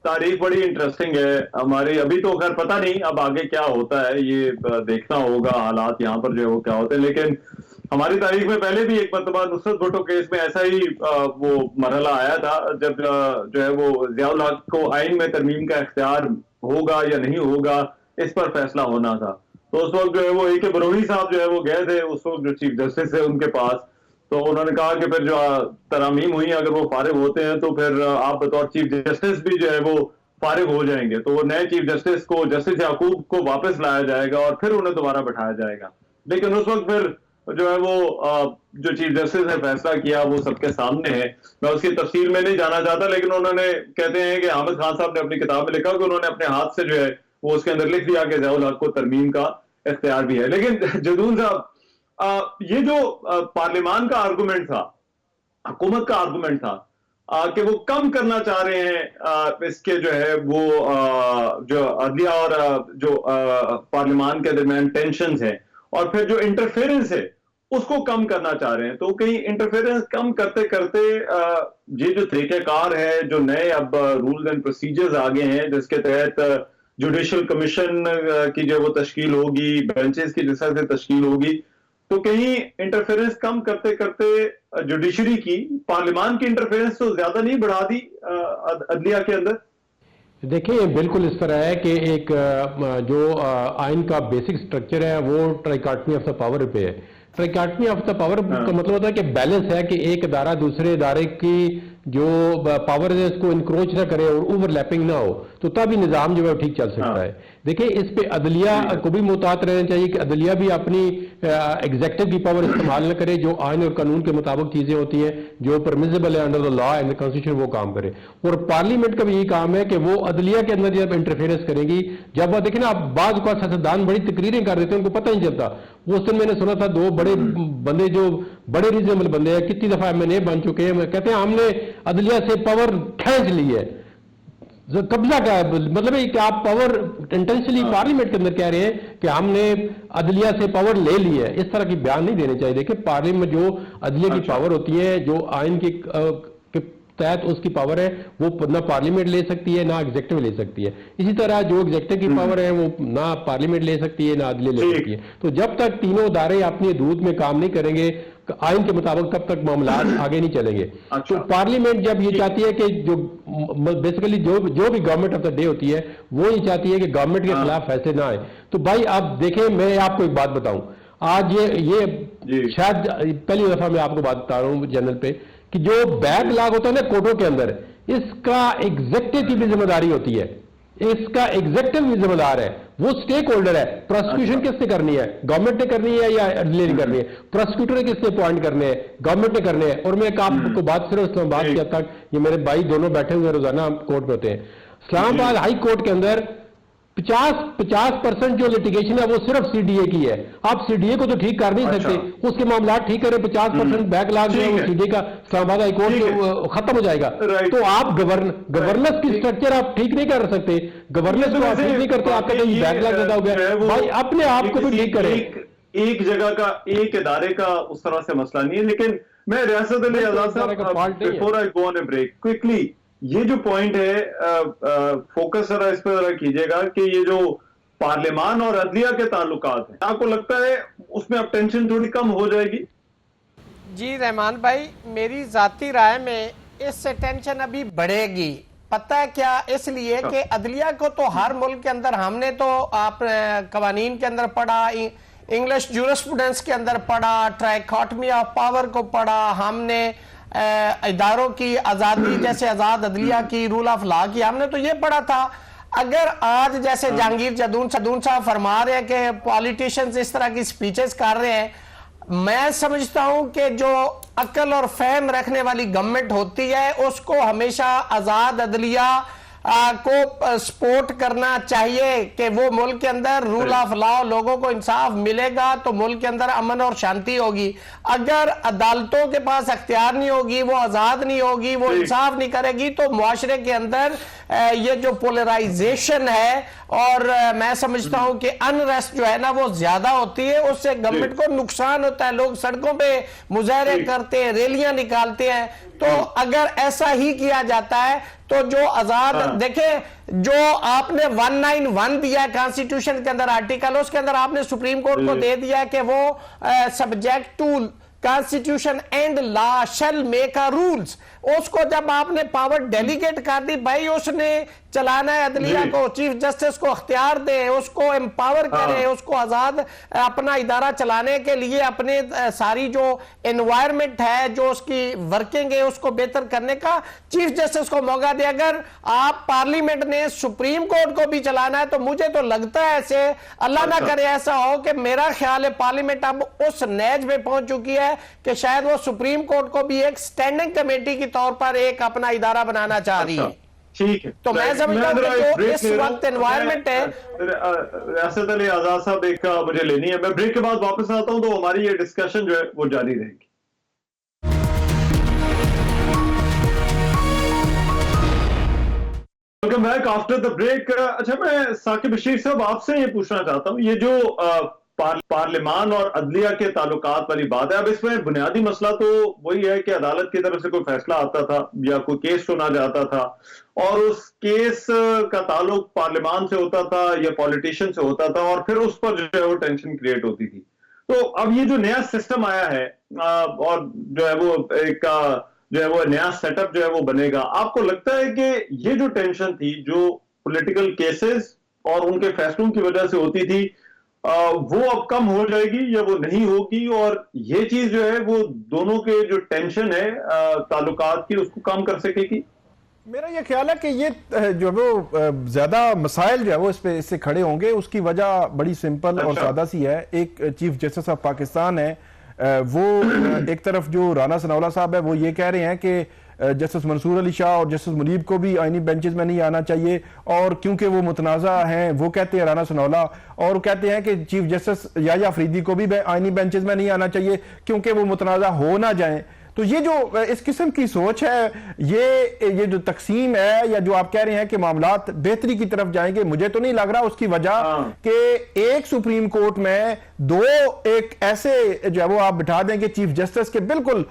تاریخ بڑی انٹرسٹنگ ہے ہماری. ابھی تو خیر پتہ نہیں اب آگے کیا ہوتا ہے, یہ دیکھنا ہوگا حالات یہاں پر جو ہے وہ کیا ہوتے ہیں. لیکن ہماری تاریخ میں پہلے بھی ایک مرتبہ نصرت بھٹو کیس میں ایسا ہی وہ مرحلہ آیا تھا جب جو ہے وہ ضیاء الحق کو آئین میں ترمیم کا اختیار ہوگا یا نہیں ہوگا اس پر فیصلہ ہونا تھا. تو اس وقت جو ہے وہ اے کے برونی صاحب جو ہے وہ گئے تھے اس وقت جو چیف جسٹس ہے ان کے پاس. تو انہوں نے کہا کہ پھر جو ترامیم ہوئی اگر وہ فارغ ہوتے ہیں تو پھر آپ بطور چیف جسٹس بھی جو ہے وہ فارغ ہو جائیں گے. تو وہ نئے چیف جسٹس کو جسٹس یعقوب کو واپس لایا جائے گا اور پھر انہیں دوبارہ بٹھایا جائے گا. لیکن اس وقت پھر جو ہے وہ جو چیف جسٹس نے فیصلہ کیا وہ سب کے سامنے ہے. میں اس کی تفصیل میں نہیں جانا چاہتا, لیکن انہوں نے کہتے ہیں کہ حامد خان صاحب نے اپنی کتاب میں لکھا کہ انہوں نے اپنے ہاتھ سے جو ہے وہ اس کے اندر لکھ دیا کہ ضیاء الحق کو ترمیم کا اختیار بھی ہے. لیکن جدون صاحب یہ جو پارلیمان کا آرگومنٹ تھا, حکومت کا آرگومنٹ تھا کہ وہ کم کرنا چاہ رہے ہیں اس کے جو ہے وہ جو عدلیہ اور جو پارلیمان کے درمیان ٹینشنز ہیں اور پھر جو انٹرفیرنس ہے اس کو کم کرنا چاہ رہے ہیں. تو کہیں انٹرفیرنس کم کرتے کرتے یہ جو طریقہ کار ہے, جو نئے اب رولز اینڈ پروسیجرز آگے ہیں جس کے تحت جوڈیشل کمیشن کی جو وہ تشکیل ہوگی, بینچز کی جس طرح سے تشکیل ہوگی, تو کہیں انٹرفیرنس کم کرتے کرتے جوڈیشری کی پارلیمان کی انٹرفیرنس تو زیادہ نہیں بڑھا دی عدلیہ کے اندر؟ دیکھیں بالکل اس طرح ہے کہ ایک جو آئین کا بیسک سٹرکچر ہے وہ ٹرائیکاٹمی آف دا پاور پہ ہے. ٹرائیکاٹمی آف دا پاور کا مطلب ہوتا ہے کہ بیلنس ہے کہ ایک ادارہ دوسرے ادارے کی جو پاور ہے اس کو انکروچ نہ کرے اور اوور لیپنگ نہ ہو, تو تب ہی نظام جو ہے ٹھیک چل سکتا ہے. دیکھیں اس پہ عدلیہ کو بھی محتاط رہنا چاہیے کہ عدلیہ بھی اپنی ایگزیکٹو کی پاور استعمال نہ کرے, جو آئین اور قانون کے مطابق چیزیں ہوتی ہیں جو پرمیزیبل ہے under the law and the constitution وہ کام کرے. اور پارلیمنٹ کا بھی یہی کام ہے کہ وہ عدلیہ کے اندر جب انٹرفیئرنس کرے گی, جب وہ دیکھیں نا آپ بعض کو سیاستدان بڑی تقریریں کر دیتے ہیں ان کو پتہ نہیں چلتا. اس دن میں نے سنا تھا دو بڑے بندے جو بڑے ریزنیبل بندے ہیں کتنی دفعہ MNA بن چکے ہیں, کہتے ہیں ہم نے عدلیہ سے پاور کھینچ لی ہے. قبضہ کا مطلب ہے کہ آپ پاور انٹینشنلی پارلیمنٹ کے اندر کہہ رہے ہیں کہ ہم نے عدلیہ سے پاور لے لی ہے. اس طرح کی بیان نہیں دینے چاہیے. دیکھیں پارلیمنٹ جو عدلیہ کی پاور ہوتی ہے, جو آئین کے تحت اس کی پاور ہے, وہ نہ پارلیمنٹ لے سکتی ہے نہ ایگزیکٹو لے سکتی ہے. اسی طرح جو ایگزیکٹو کی پاور ہے وہ نہ پارلیمنٹ لے سکتی ہے نہ عدلیہ لے سکتی ہے. تو جب تک تینوں ادارے اپنی حدود میں کام نہیں کریں گے آئین کے مطابق تب تک معاملات آگے نہیں چلیں گے. تو پارلیمنٹ جب یہ چاہتی ہے کہ جو بیسیکلی جو بھی گورنمنٹ آف دا ڈے ہوتی ہے وہ یہ چاہتی ہے کہ گورنمنٹ کے خلاف فیصلے نہ آئے. تو بھائی آپ دیکھیں, میں آپ کو ایک بات بتاؤں, آج یہ شاید پہلی دفعہ میں آپ کو بات بتا رہا ہوں جنرل پہ کہ جو بیک لاگ ہوتا ہے نا کورٹوں کے اندر, اس کا ایگزیکٹو کی بھی ذمہ داری ہوتی ہے. اس کا ایگزیکٹو بھی ذمہ دار ہے, وہ سٹیک ہولڈر ہے. پروسیکیوشن کس نے کرنی ہے, گورنمنٹ نے کرنی ہے یا عدلیہ نے کرنی ہے؟ پروسیکیوٹر نے کس نے اپوائنٹ کرنے ہیں, گورنمنٹ نے کرنے ہیں. اور میں ایک آپ کو بات صرف اسلام آباد کے حد تک, یہ میرے بھائی دونوں بیٹھے ہوئے روزانہ کورٹ میں ہوتے ہیں. اسلام آباد ہائی کورٹ کے اندر 50% جو لیٹیگیشن ہے وہ صرف CDA کی ہے. آپ CDA کو تو ٹھیک کر نہیں سکتے, اس کے معاملات ٹھیک کریں. 50% بیک لاگ جو ہے وہ CDA کا اسلام آباد ہائی کورٹ ختم ہو جائے گا. تو آپ گورننس کی سٹرکچر آپ ٹھیک نہیں کر سکتے. گورننس کو آپ ٹھیک نہیں کرتے, آپ کہتے ہیں بیک لاگ زیادہ ہو گیا. بھائی اپنے آپ کو بھی ٹھیک کریں. ایک جگہ کا ایک ادارے کا اس طرح سے مسئلہ نہیں ہے. لیکن میں ریاست علی آزاد صاحب before I go on a break quickly یہ جو پوائنٹ ہے فوکس ذرا اس پہ ذرا کیجئے گا کہ یہ جو پارلیمان اور عدلیہ کے تعلقات ہیں, آپ کو لگتا ہے اس میں اب ٹینشن تھوڑی کم ہو جائے گی؟ جی رحمان بھائی, میری ذاتی رائے میں اس سے ٹینشن ابھی بڑھے گی. پتہ ہے کیا, اس لیے کہ عدلیہ کو تو ہر ملک کے اندر ہم نے تو آپ قوانین کے اندر پڑھا, انگلش جورسپروڈنس کے اندر پڑھا, ٹرائیکاٹمی آف پاور کو پڑھا, ہم نے اداروں کی آزادی جیسے آزاد عدلیہ کی, رول آف لا کی, ہم نے تو یہ پڑھا تھا. اگر آج جیسے جہانگیر جدون صاحب فرما رہے ہیں کہ پالیٹیشنز اس طرح کی سپیچز کر رہے ہیں, میں سمجھتا ہوں کہ جو عقل اور فہم رکھنے والی گورنمنٹ ہوتی ہے اس کو ہمیشہ آزاد عدلیہ کو سپورٹ کرنا چاہیے کہ وہ ملک کے اندر رول آف لا, لوگوں کو انصاف ملے گا تو ملک کے اندر امن اور شانتی ہوگی. اگر عدالتوں کے پاس اختیار نہیں ہوگی, وہ آزاد نہیں ہوگی, وہ انصاف نہیں کرے گی, تو معاشرے کے اندر یہ جو پولرائزیشن ہے اور میں سمجھتا ہوں کہ انریسٹ جو ہے نا وہ زیادہ ہوتی ہے, اس سے گورنمنٹ کو نقصان ہوتا ہے. لوگ سڑکوں پہ مظاہرے کرتے ہیں, ریلیاں نکالتے ہیں. تو اگر ایسا ہی کیا جاتا ہے تو جو آزاد دیکھیں جو آپ نے 191 دیا ہے کانسٹیٹیوشن کے اندر آرٹیکل، اس کے اندر آپ نے سپریم کورٹ کو دے دیا کہ وہ subject to constitution and law shall make a rules, اس کو جب آپ نے پاور ڈیلیگیٹ کر دی، بھائی اس نے چلانا ہے عدلیہ کو، چیف جسٹس کو اختیار دے، اس کو امپاور کرے، اس کو آزاد اپنا ادارہ چلانے کے لیے اپنے ساری جو انوائرمنٹ ہے، جو اس کی ورکنگ ہے، اس کو بہتر کرنے کا چیف جسٹس کو موقع دے۔ اگر آپ پارلیمنٹ نے سپریم کورٹ کو بھی چلانا ہے تو مجھے تو لگتا ہے ایسے اللہ نہ کرے ایسا ہو کہ میرا خیال ہے پارلیمنٹ اب اس نیج میں پہنچ چکی ہے کہ شاید وہ سپریم کورٹ کو بھی ایک سٹینڈنگ کمیٹی کی طور پر ایک اپنا ادارہ بنانا چاہ رہی ہے۔ ٹھیک ہے، تو میں سمجھتا ہوں کہ جو اس وقت انوائرمنٹ ہے، ریاست علی آزاد صاحب ایک مجھے لینی ہے، میں بریک کے بعد واپس آتا ہوں تو ہماری یہ ڈسکشن جو ہے وہ جاری رہے گی۔ Welcome back after the break. اچھا میں ثاقب بشیر صاحب آپ سے یہ پوچھنا چاہتا ہوں، یہ جو پارلیمان اور عدلیہ کے تعلقات والی بات ہے، اب اس میں بنیادی مسئلہ تو وہی ہے کہ عدالت کی طرف سے کوئی فیصلہ آتا تھا یا کوئی کیس سنا جاتا تھا اور اس کیس کا تعلق پارلیمان سے ہوتا تھا یا پولیٹیشین سے ہوتا تھا اور پھر اس پر جو ہے وہ ٹینشن کریٹ ہوتی تھی۔ تو اب یہ جو نیا سسٹم آیا ہے اور جو ہے وہ ایک جو ہے وہ نیا سیٹ اپ جو ہے وہ بنے گا، آپ کو لگتا ہے کہ یہ جو ٹینشن تھی جو پولیٹیکل کیسز اور ان کے فیصلوں کی وجہ سے ہوتی تھی وہ اب کم ہو جائے گی یا وہ نہیں ہوگی، اور یہ چیز جو ہے وہ دونوں کے جو ٹینشن ہے تعلقات کی اس کو کم کر سکے گی؟ میرا یہ خیال ہے کہ یہ جو وہ زیادہ مسائل جو ہے وہ اس سے کھڑے ہوں گے، اس کی وجہ بڑی سمپل اور سادہ سی ہے۔ ایک چیف جسٹس آف پاکستان ہے، وہ ایک طرف جو رانا ثناءاللہ صاحب ہے وہ یہ کہہ رہے ہیں کہ جسٹس منصور علی شاہ اور جسٹس منیب کو بھی آئینی بینچز میں نہیں آنا چاہیے، اور کیونکہ وہ متنازع ہیں، وہ کہتے ہیں رانا ثناءاللہ، اور کہتے ہیں کہ چیف جسٹس یحییٰ فریدی کو بھی آئینی بینچز میں نہیں آنا چاہیے کیونکہ وہ متنازع ہو نہ جائیں۔ تو یہ جو اس قسم کی سوچ ہے، یہ جو تقسیم ہے یا جو آپ کہہ رہے ہیں کہ معاملات بہتری کی طرف جائیں گے، مجھے تو نہیں لگ رہا۔ اس کی وجہ کہ ایک سپریم کورٹ میں دو ایک ایسے جو ہے وہ آپ بٹھا دیں کہ چیف جسٹس کے بالکل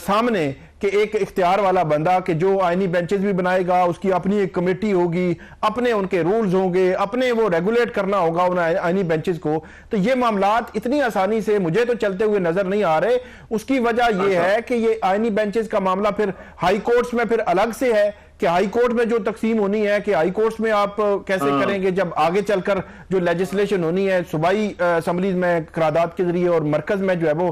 سامنے کہ ایک اختیار والا بندہ کہ جو آئینی بینچز بھی بنائے گا، اس کی اپنی ایک کمیٹی ہوگی، اپنے ان کے رولز ہوں گے، اپنے وہ ریگولیٹ کرنا ہوگا ان آئینی بینچز کو۔ تو یہ معاملات اتنی آسانی سے مجھے تو چلتے ہوئے نظر نہیں آ رہے۔ اس کی وجہ یہ ہے کہ یہ آئینی بینچز کا معاملہ پھر ہائی کورٹس میں پھر الگ سے ہے کہ ہائی کورٹ میں جو تقسیم ہونی ہے کہ ہائی کورٹس میں آپ کیسے کریں گے جب آگے چل کر جو لیجسلیشن ہونی ہے صوبائی اسمبلیز میں قرارداد کے ذریعے اور مرکز میں جو ہے وہ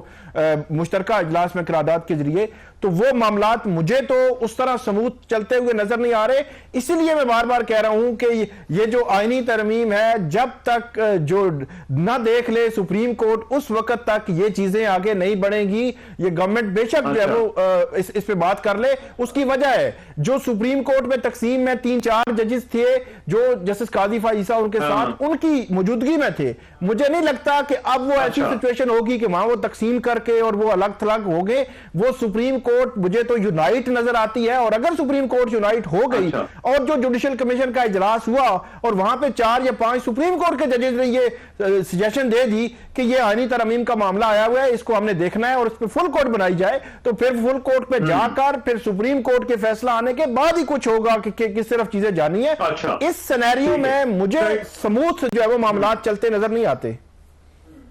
مشترکہ اجلاس میں قرارداد کے ذریعے، تو وہ معاملات مجھے تو اس طرح سموتھ چلتے ہوئے نظر نہیں آ رہے۔ اسی لیے میں بار بار کہہ رہا ہوں کہ یہ جو آئینی ترمیم ہے جب تک جو نہ دیکھ لے سپریم کورٹ اس وقت تک یہ چیزیں آگے نہیں بڑھیں گی۔ یہ گورنمنٹ بے شک جو ہے وہ اس پہ بات کر لے، اس کی وجہ ہے جو سپریم کورٹ میں تقسیم میں 3-4 ججز تھے جو جسٹس قاضی فائزہ ان کے ساتھ ان کی موجودگی میں تھے، مجھے نہیں لگتا کہ اب وہ ایسی سچویشن ہوگی کہ وہاں وہ تقسیم کر کے اور وہ الگ تھلگ ہو گئے۔ وہ سپریم کورٹ مجھے تو یونائٹ نظر آتی ہے، اور اگر سپریم کورٹ یونائٹ ہو گئی اور جو جوڈیشل کمیشن کا اجلاس ہوا اور وہاں پہ 4 یا 5 سپریم کورٹ کے ججز نے یہ سجیشن دے دی کہ یہ آئینی ترمیم کا معاملہ آیا ہوا ہے، اس کو ہم نے دیکھنا ہے اور اس پہ فل کورٹ بنائی جائے، تو پھر فل کورٹ پہ جا کر پھر سپریم کورٹ کے فیصلہ آنے کے بعد ہی کچھ ہوگا کہ کس طرف چیزیں جانی ہے۔ اس سینیریو میں مجھے سموتھ جو ہے وہ معاملات چلتے نظر نہیں آتے۔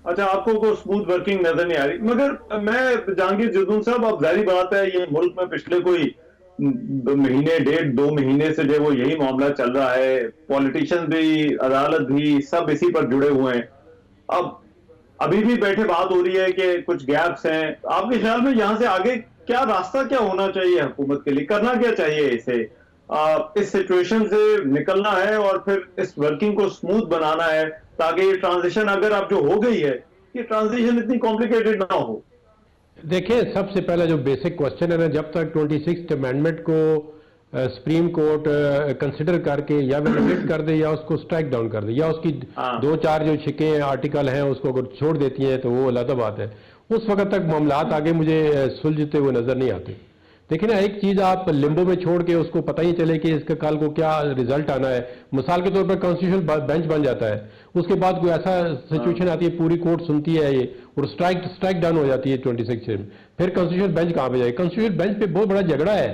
اچھا، آپ کو کوئی سموتھ ورکنگ نظر نہیں آ رہی، مگر میں جہانگیر جردون صاحب اب ظاہری بات ہے یہ ملک میں پچھلے کوئی مہینے 1.5-2 مہینے سے جو وہ یہی معاملہ چل رہا ہے، پولیٹیشین بھی عدالت بھی سب اسی پر جڑے ہوئے ہیں۔ اب ابھی بھی بیٹھے بات ہو رہی ہے کہ کچھ گیپس ہیں، آپ کے خیال میں یہاں سے آگے کیا راستہ کیا ہونا چاہیے حکومت کے لیے، کرنا کیا چاہیے اسے اس سچویشن سے نکلنا ہے اور پھر اس ورکنگ کو سموتھ بنانا ہے تاکہ یہ ٹرانزیشن اگر اب جو ہو گئی ہے یہ ٹرانزیشن اتنی کمپلیکیٹڈ نہ ہو؟ دیکھیں سب سے پہلا جو بیسک کوسچن ہے نا، جب تک 26th امینڈمنٹ کو سپریم کورٹ کنسیڈر کر کے یا ویلیڈیٹ کر دے یا اس کو سٹرائک ڈاؤن کر دے یا اس کی 2-4 جو چھکے آرٹیکل ہیں اس کو اگر چھوڑ دیتی ہیں تو وہ علیحدہ بات ہے، اس وقت تک معاملات آگے مجھے سلجھتے ہوئے نظر نہیں آتے۔ دیکھیں نا، ایک چیز آپ لمبو میں چھوڑ کے اس کو پتہ ہی چلے کہ اس کا کل کو کیا ریزلٹ آنا ہے، مثال کے طور پر کانسٹیٹیوشن بینچ بن جاتا ہے، اس کے بعد کوئی ایسا سچویشن آتی ہے پوری کورٹ سنتی ہے یہ اور سٹرائک ڈاؤن ہو جاتی ہے 26 سے، پھر کانسٹیٹیوشن بینچ کہاں پہ جائے؟ کانسٹیٹیوشن بینچ پہ بہت بڑا جھگڑا ہے،